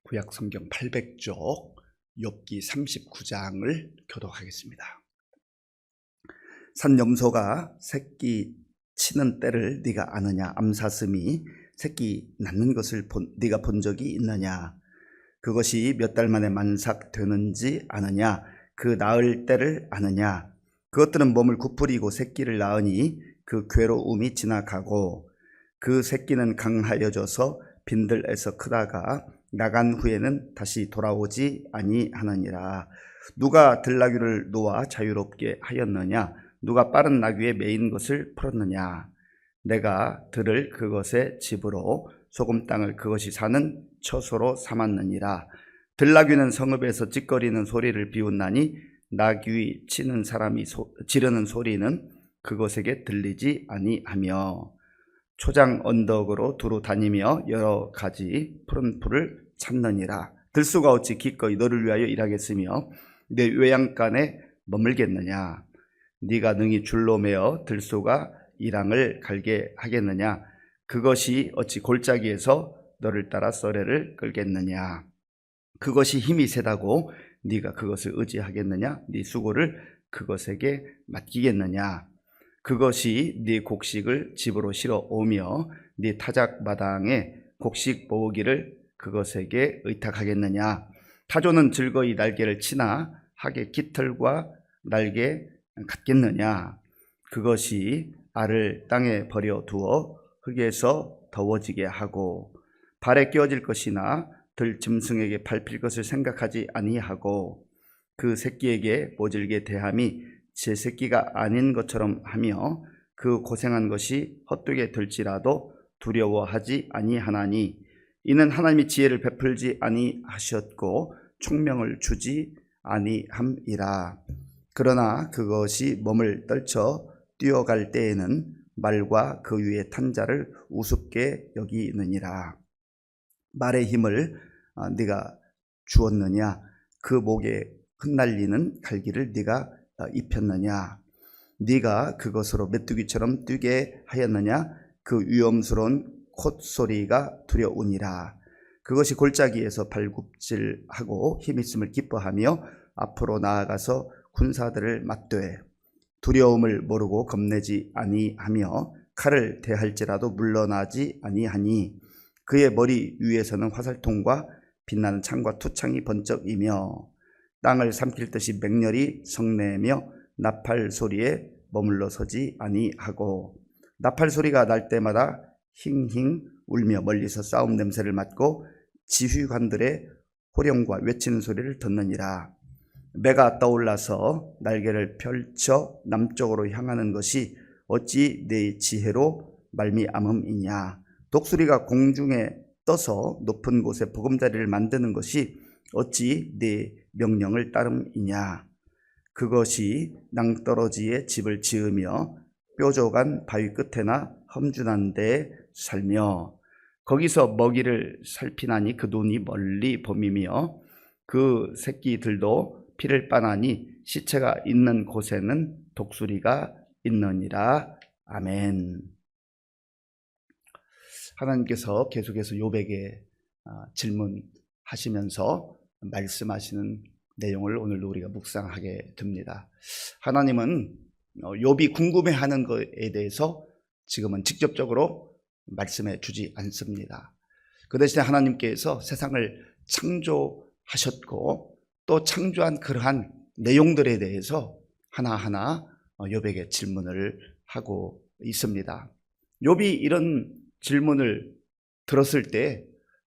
구약 성경 800쪽 욥기 39장을 교독하겠습니다. 산염소가 새끼 치는 때를 네가 아느냐? 암사슴이 새끼 낳는 것을 네가 본 적이 있느냐? 그것이 몇 달 만에 만삭되는지 아느냐? 그 낳을 때를 아느냐? 그것들은 몸을 구부리고 새끼를 낳으니 그 괴로움이 지나가고 그 새끼는 강하여져서 빈들에서 크다가 나간 후에는 다시 돌아오지 아니하느니라. 누가 들나귀를 놓아 자유롭게 하였느냐? 누가 빠른 나귀에 매인 것을 풀었느냐? 내가 들을 그것의 집으로 소금 땅을 그것이 사는 처소로 삼았느니라. 들나귀는 성읍에서 찌꺼리는 소리를 비웃나니 나귀 치는 사람이 지르는 소리는 그것에게 들리지 아니하며 초장 언덕으로 두루 다니며 여러 가지 푸른 풀을 찾느니라. 들소가 어찌 기꺼이 너를 위하여 일하겠으며 내 외양간에 머물겠느냐? 네가 능히 줄로 매어 들소가 이랑을 갈게 하겠느냐? 그것이 어찌 골짜기에서 너를 따라 썰매를 끌겠느냐? 그것이 힘이 세다고 네가 그것을 의지하겠느냐? 네 수고를 그것에게 맡기겠느냐? 그것이 네 곡식을 집으로 실어 오며 네 타작 마당에 곡식 모으기를 그것에게 의탁하겠느냐? 타조는 즐거이 날개를 치나 학의 깃털과 날개 같겠느냐? 그것이 알을 땅에 버려 두어 흙에서 더워지게 하고 발에 끼어질 것이나 들 짐승에게 밟힐 것을 생각하지 아니하고 그 새끼에게 모질게 대함이 제 새끼가 아닌 것처럼 하며 그 고생한 것이 헛되게 될지라도 두려워하지 아니하나니 이는 하나님이 지혜를 베풀지 아니하셨고 총명을 주지 아니함이라. 그러나 그것이 몸을 떨쳐 뛰어갈 때에는 말과 그 위에 탄 자를 우습게 여기느니라. 말의 힘을 네가 주었느냐? 그 목에 흩날리는 갈기를 네가 입혔느냐? 네가 그것으로 메뚜기처럼 뛰게 하였느냐? 그 위험스러운 콧소리가 두려우니라. 그것이 골짜기에서 발굽질하고 힘있음을 기뻐하며 앞으로 나아가서 군사들을 맞되 두려움을 모르고 겁내지 아니하며 칼을 대할지라도 물러나지 아니하니 그의 머리 위에서는 화살통과 빛나는 창과 투창이 번쩍이며 땅을 삼킬 듯이 맹렬히 성내며 나팔 소리에 머물러 서지 아니하고 나팔 소리가 날 때마다 힝힝 울며 멀리서 싸움 냄새를 맡고 지휘관들의 호령과 외치는 소리를 듣느니라. 매가 떠올라서 날개를 펼쳐 남쪽으로 향하는 것이 어찌 내 지혜로 말미암음이냐? 독수리가 공중에 떠서 높은 곳에 보금자리를 만드는 것이 어찌 내 명령을 따름이냐? 그것이 낭떠러지에 집을 지으며 뾰족한 바위 끝에나 험준한 데에 살며 거기서 먹이를 살피나니 그 눈이 멀리 봄이며 그 새끼들도 피를 빠나니 시체가 있는 곳에는 독수리가 있느니라. 아멘. 하나님께서 계속해서 욥에게 질문하시면서 말씀하시는 내용을 오늘도 우리가 묵상하게 됩니다. 하나님은 욥이 궁금해하는 것에 대해서 지금은 직접적으로 말씀해 주지 않습니다. 그 대신에 하나님께서 세상을 창조하셨고 또 창조한 그러한 내용들에 대해서 하나하나 욥에게 질문을 하고 있습니다. 욥이 이런 질문을 들었을 때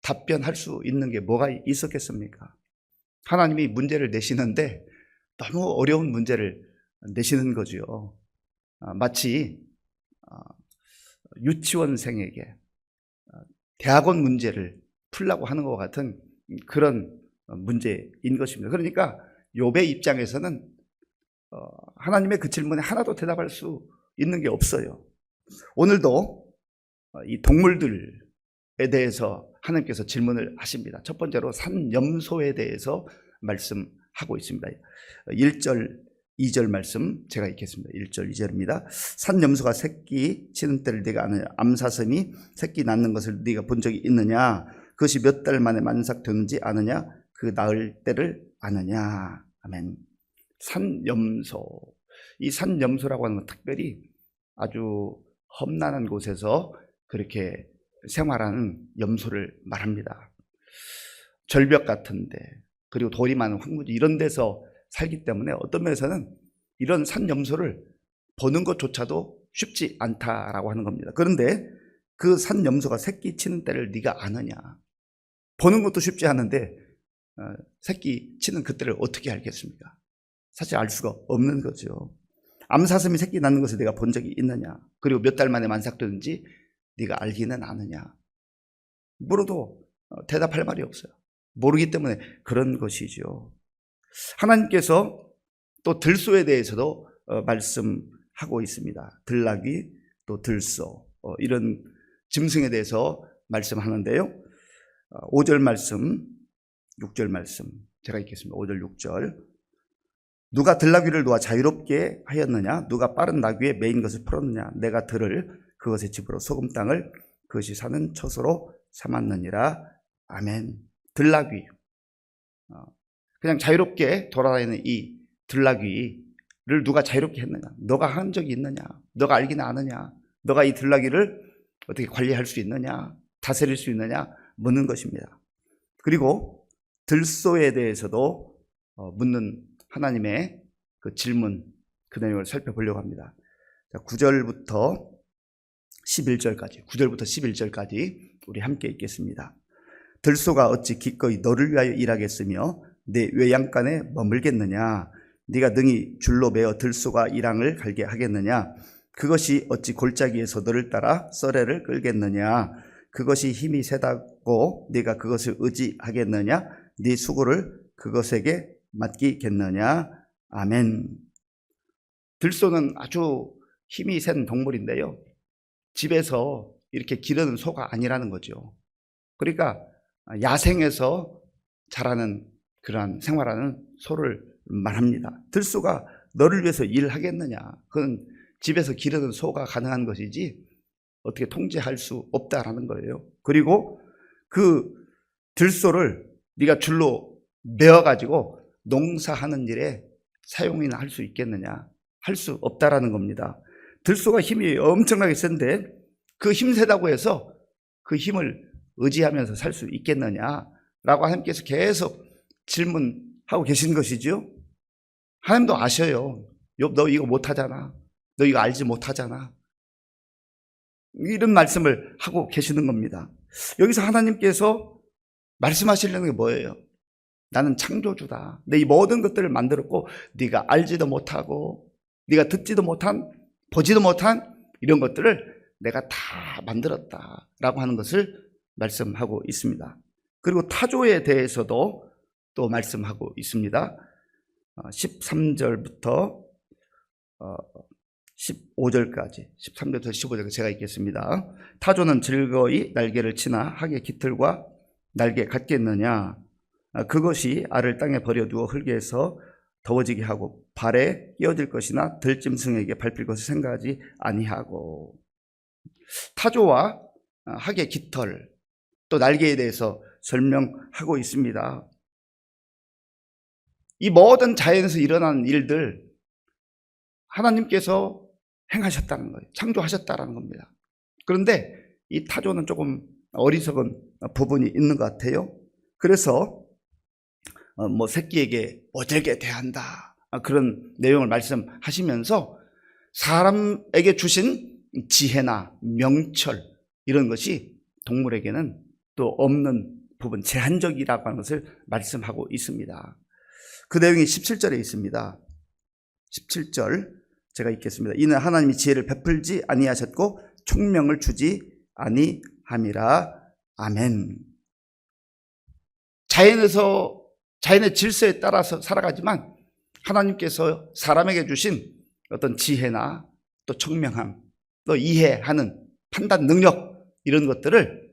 답변할 수 있는 게 뭐가 있었겠습니까? 하나님이 문제를 내시는데 너무 어려운 문제를 내시는 거죠. 마치 유치원생에게 대학원 문제를 풀라고 하는 것 같은 그런 문제인 것입니다. 그러니까 욥의 입장에서는 하나님의 그 질문에 하나도 대답할 수 있는 게 없어요. 오늘도 이 동물들에 대해서 하나님께서 질문을 하십니다. 첫 번째로 산염소에 대해서 말씀하고 있습니다. 1절 2절 말씀 제가 읽겠습니다. 1절 2절입니다. 산염소가 새끼 치는 때를 네가 아느냐? 암사슴이 새끼 낳는 것을 네가 본 적이 있느냐? 그것이 몇 달 만에 만삭되는지 아느냐? 그 나을 때를 아느냐? 아멘. 산염소. 이 산염소라고 하는 건 특별히 아주 험난한 곳에서 그렇게 생활하는 염소를 말합니다. 절벽 같은데, 그리고 돌이 많은 황무지 이런 데서 살기 때문에 어떤 면에서는 이런 산염소를 보는 것조차도 쉽지 않다라고 하는 겁니다. 그런데 그 산염소가 새끼 치는 때를 네가 아느냐? 보는 것도 쉽지 않은데 새끼 치는 그때를 어떻게 알겠습니까? 사실 알 수가 없는 거죠. 암사슴이 새끼 낳는 것을 내가 본 적이 있느냐? 그리고 몇 달 만에 만삭되는지 네가 알기는 아느냐? 물어도 대답할 말이 없어요. 모르기 때문에 그런 것이죠. 하나님께서 또 들소에 대해서도 말씀하고 있습니다. 들나귀, 또 들소, 이런 짐승에 대해서 말씀하는데요. 5절 말씀, 6절 말씀 제가 읽겠습니다. 5절 6절. 누가 들나귀를 놓아 자유롭게 하였느냐? 누가 빠른 나귀에 매인 것을 풀었느냐? 내가 들을 그것의 집으로 소금 땅을 그것이 사는 처소로 삼았느니라. 아멘. 들나귀, 그냥 자유롭게 돌아다니는 이 들나귀를 누가 자유롭게 했느냐? 너가 한 적이 있느냐? 너가 알기는 아느냐? 너가 이 들나귀를 어떻게 관리할 수 있느냐? 다스릴 수 있느냐? 묻는 것입니다. 그리고 들소에 대해서도 묻는 하나님의 그 질문, 그 내용을 살펴보려고 합니다. 9절부터 11절까지 우리 함께 읽겠습니다. 들소가 어찌 기꺼이 너를 위하여 일하겠으며 내 외양간에 머물겠느냐? 네가 능히 줄로 매어 들소가 이랑을 갈게 하겠느냐? 그것이 어찌 골짜기에서 너를 따라 썰애를 끌겠느냐? 그것이 힘이 세다고 네가 그것을 의지하겠느냐? 네 수고를 그것에게 맡기겠느냐? 아멘. 들소는 아주 힘이 센 동물인데요, 집에서 이렇게 기르는 소가 아니라는 거죠. 그러니까 야생에서 자라는 그러한 생활하는 소를 말합니다. 들소가 너를 위해서 일하겠느냐? 그건 집에서 기르는 소가 가능한 것이지 어떻게 통제할 수 없다라는 거예요. 그리고 그 들소를 네가 줄로 메어가지고 농사하는 일에 사용이나 할 수 있겠느냐? 할 수 없다라는 겁니다. 들소가 힘이 엄청나게 센데 그 힘 세다고 해서 그 힘을 의지하면서 살 수 있겠느냐라고 하나님께서 계속 질문하고 계신 것이죠. 하나님도 아셔요. 욥, 너 이거 못하잖아. 너 이거 알지 못하잖아. 이런 말씀을 하고 계시는 겁니다. 여기서 하나님께서 말씀하시려는 게 뭐예요? 나는 창조주다. 내 이 모든 것들을 만들었고 네가 알지도 못하고 네가 듣지도 못한, 보지도 못한 이런 것들을 내가 다 만들었다라고 하는 것을 말씀하고 있습니다. 그리고 타조에 대해서도 또 말씀하고 있습니다. 13절부터 15절까지, 13절부터 15절까지 제가 읽겠습니다. 타조는 즐거이 날개를 치나 학의 깃털과 날개 같겠느냐? 그것이 알을 땅에 버려두어 흙에서 더워지게 하고 발에 끼어질 것이나 들짐승에게 밟힐 것을 생각하지 아니하고. 타조와 학의 깃털, 또 날개에 대해서 설명하고 있습니다. 이 모든 자연에서 일어나는 일들 하나님께서 행하셨다는 거예요. 창조하셨다는 겁니다. 그런데 이 타조는 조금 어리석은 부분이 있는 것 같아요. 그래서 새끼에게 모질게 대한다, 그런 내용을 말씀하시면서 사람에게 주신 지혜나 명철, 이런 것이 동물에게는 또 없는 부분, 제한적이라고 하는 것을 말씀하고 있습니다. 그 내용이 17절에 있습니다. 17절 제가 읽겠습니다. 이는 하나님이 지혜를 베풀지 아니하셨고 총명을 주지 아니함이라. 아멘. 자연의 질서에 따라서 살아가지만 하나님께서 사람에게 주신 어떤 지혜나 또 청명함, 또 이해하는 판단 능력, 이런 것들을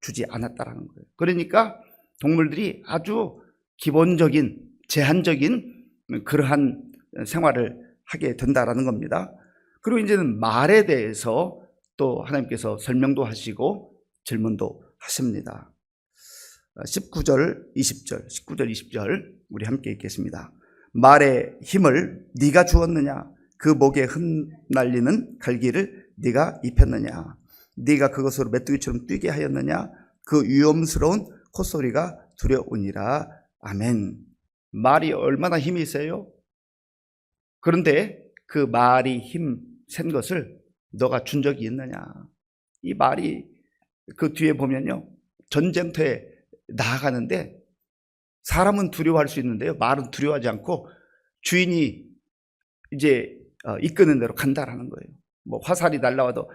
주지 않았다라는 거예요. 그러니까 동물들이 아주 기본적인, 제한적인 그러한 생활을 하게 된다라는 겁니다. 그리고 이제는 말에 대해서 또 하나님께서 설명도 하시고 질문도 하십니다. 19절, 20절, 19절, 20절 우리 함께 읽겠습니다. 말의 힘을 네가 주었느냐? 그 목에 흩날리는 갈기를 네가 입혔느냐? 네가 그것으로 메뚜기처럼 뛰게 하였느냐? 그 위험스러운 콧소리가 두려우니라. 아멘. 말이 얼마나 힘이 세요? 그런데 그 말이 힘 센 것을 너가 준 적이 있느냐? 이 말이 그 뒤에 보면요, 전쟁터에 나아가는데 사람은 두려워할 수 있는데요, 말은 두려워하지 않고 주인이 이제 이끄는 대로 간다라는 거예요. 뭐 화살이 날라와도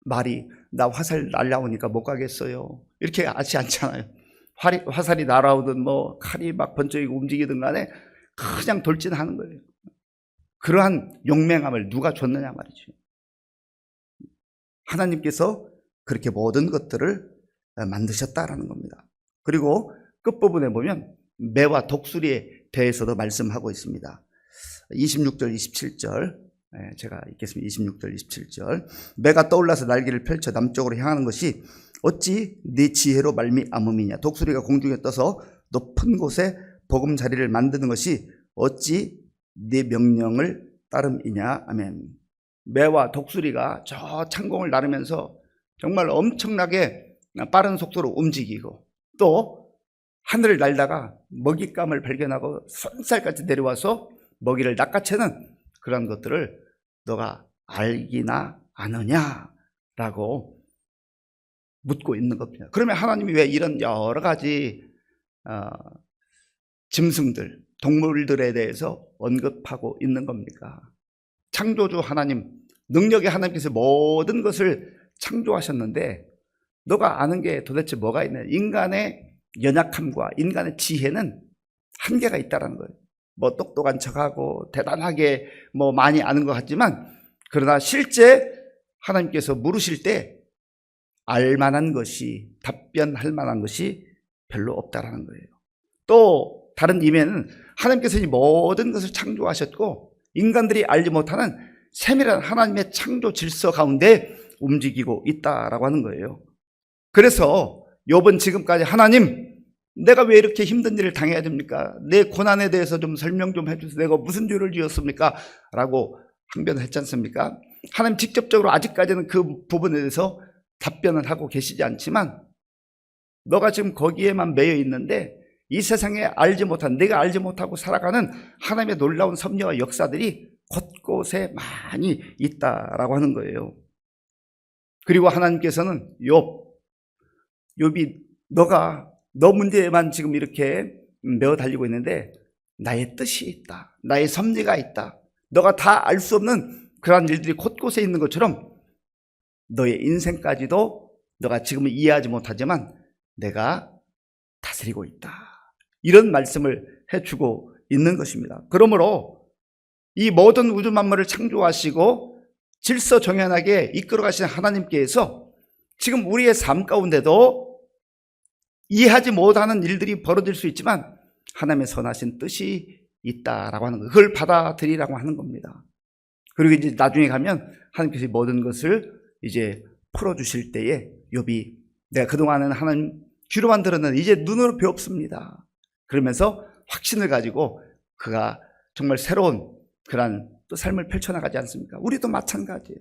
말이 나 화살 날라오니까 못 가겠어요, 이렇게 하지 않잖아요. 화살이 날아오든 뭐 칼이 막 번쩍이고 움직이든 간에 그냥 돌진하는 거예요. 그러한 용맹함을 누가 줬느냐 말이죠. 하나님께서 그렇게 모든 것들을 만드셨다라는 겁니다. 그리고 끝부분에 보면 매와 독수리에 대해서도 말씀하고 있습니다. 26절, 27절 제가 읽겠습니다. 26절, 27절. 매가 떠올라서 날개를 펼쳐 남쪽으로 향하는 것이 어찌 네 지혜로 말미암음이냐? 독수리가 공중에 떠서 높은 곳에 보금자리를 만드는 것이 어찌 네 명령을 따름이냐? 아멘. 매와 독수리가 저 창공을 나르면서 정말 엄청나게 빠른 속도로 움직이고 또 하늘을 날다가 먹잇감을 발견하고 손살까지 내려와서 먹이를 낚아채는 그런 것들을 너가 알기나 아느냐라고 묻고 있는 겁니다. 그러면 하나님이 왜 이런 여러 가지 짐승들, 동물들에 대해서 언급하고 있는 겁니까? 창조주 하나님, 능력의 하나님께서 모든 것을 창조하셨는데 너가 아는 게 도대체 뭐가 있냐? 인간의 연약함과 인간의 지혜는 한계가 있다는 거예요. 뭐 똑똑한 척하고 대단하게 뭐 많이 아는 것 같지만 그러나 실제 하나님께서 물으실 때 알만한 것이, 답변할 만한 것이 별로 없다라는 거예요. 또 다른 의미에는 하나님께서 이 모든 것을 창조하셨고 인간들이 알지 못하는 세밀한 하나님의 창조 질서 가운데 움직이고 있다라고 하는 거예요. 그래서 욥은 지금까지 하나님, 내가 왜 이렇게 힘든 일을 당해야 됩니까? 내 고난에 대해서 좀 설명 좀 해주세요. 내가 무슨 죄를 지었습니까? 라고 항변을 했지 않습니까? 하나님 직접적으로 아직까지는 그 부분에 대해서 답변을 하고 계시지 않지만 너가 지금 거기에만 매여 있는데 이 세상에 알지 못한, 내가 알지 못하고 살아가는 하나님의 놀라운 섭리와 역사들이 곳곳에 많이 있다라고 하는 거예요. 그리고 하나님께서는 욥이 너 문제에만 지금 이렇게 매어 달리고 있는데 나의 뜻이 있다, 나의 섭리가 있다, 너가 다 알 수 없는 그러한 일들이 곳곳에 있는 것처럼 너의 인생까지도 너가 지금은 이해하지 못하지만 내가 다스리고 있다, 이런 말씀을 해주고 있는 것입니다. 그러므로 이 모든 우주 만물을 창조하시고 질서 정연하게 이끌어가시는 하나님께서 지금 우리의 삶 가운데도 이해하지 못하는 일들이 벌어질 수 있지만 하나님의 선하신 뜻이 있다라고 하는 거, 그걸 받아들이라고 하는 겁니다. 그리고 이제 나중에 가면 하나님께서 모든 것을 이제 풀어주실 때에 욥이 내가 그동안은 하나님 귀로만 들었는데 이제 눈으로 배웠습니다, 그러면서 확신을 가지고 그가 정말 새로운 그런 또 삶을 펼쳐나가지 않습니까? 우리도 마찬가지예요.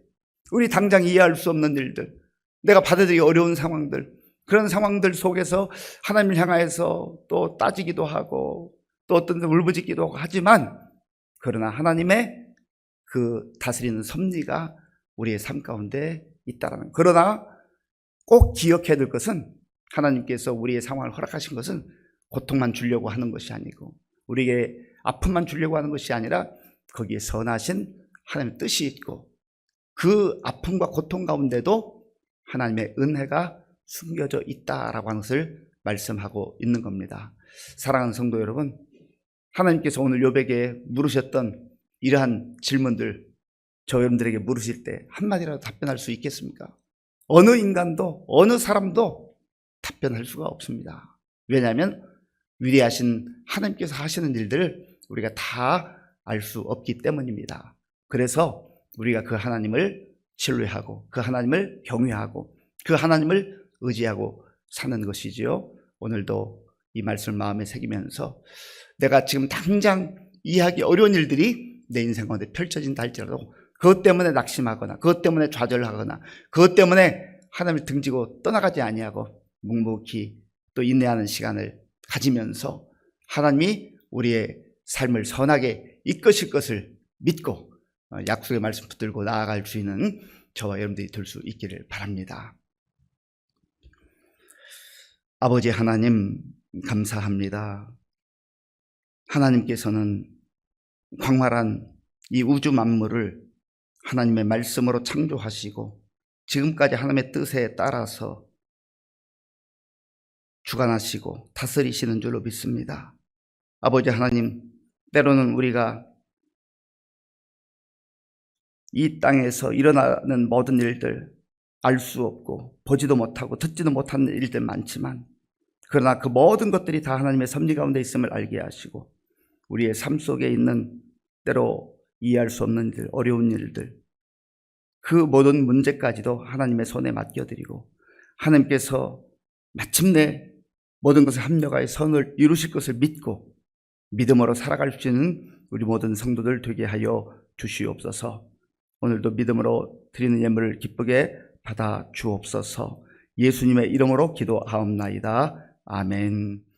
우리 당장 이해할 수 없는 일들, 내가 받아들이기 어려운 상황들, 그런 상황들 속에서 하나님을 향해서 또 따지기도 하고 또 어떤 데 울부짖기도 하지만 그러나 하나님의 그 다스리는 섭리가 우리의 삶 가운데 있다라는, 그러나 꼭 기억해야 될 것은 하나님께서 우리의 상황을 허락하신 것은 고통만 주려고 하는 것이 아니고 우리에게 아픔만 주려고 하는 것이 아니라 거기에 선하신 하나님의 뜻이 있고 그 아픔과 고통 가운데도 하나님의 은혜가 숨겨져 있다라고 하는 것을 말씀하고 있는 겁니다. 사랑하는 성도 여러분, 하나님께서 오늘 욥에게 물으셨던 이러한 질문들 저 여러분들에게 물으실 때 한마디라도 답변할 수 있겠습니까? 어느 인간도 어느 사람도 답변할 수가 없습니다. 왜냐하면 위대하신 하나님께서 하시는 일들을 우리가 다 알 수 없기 때문입니다. 그래서 우리가 그 하나님을 신뢰하고 그 하나님을 경외하고 그 하나님을 의지하고 사는 것이지요. 오늘도 이 말씀을 마음에 새기면서 내가 지금 당장 이해하기 어려운 일들이 내 인생 가운데 펼쳐진다 할지라도 그것 때문에 낙심하거나 그것 때문에 좌절하거나 그것 때문에 하나님을 등지고 떠나가지 아니하고 묵묵히 또 인내하는 시간을 가지면서 하나님이 우리의 삶을 선하게 이끄실 것을 믿고 약속의 말씀 붙들고 나아갈 수 있는 저와 여러분들이 될 수 있기를 바랍니다. 아버지 하나님 감사합니다. 하나님께서는 광활한 이 우주 만물을 하나님의 말씀으로 창조하시고 지금까지 하나님의 뜻에 따라서 주관하시고 다스리시는 줄로 믿습니다. 아버지 하나님, 때로는 우리가 이 땅에서 일어나는 모든 일들 알 수 없고 보지도 못하고 듣지도 못하는 일들 많지만 그러나 그 모든 것들이 다 하나님의 섭리 가운데 있음을 알게 하시고 우리의 삶 속에 있는 때로 이해할 수 없는 일들, 어려운 일들 그 모든 문제까지도 하나님의 손에 맡겨드리고 하나님께서 마침내 모든 것을 합력하여 선을 이루실 것을 믿고 믿음으로 살아갈 수 있는 우리 모든 성도들 되게 하여 주시옵소서. 오늘도 믿음으로 드리는 예물을 기쁘게 받아 주옵소서. 예수님의 이름으로 기도하옵나이다. 아멘.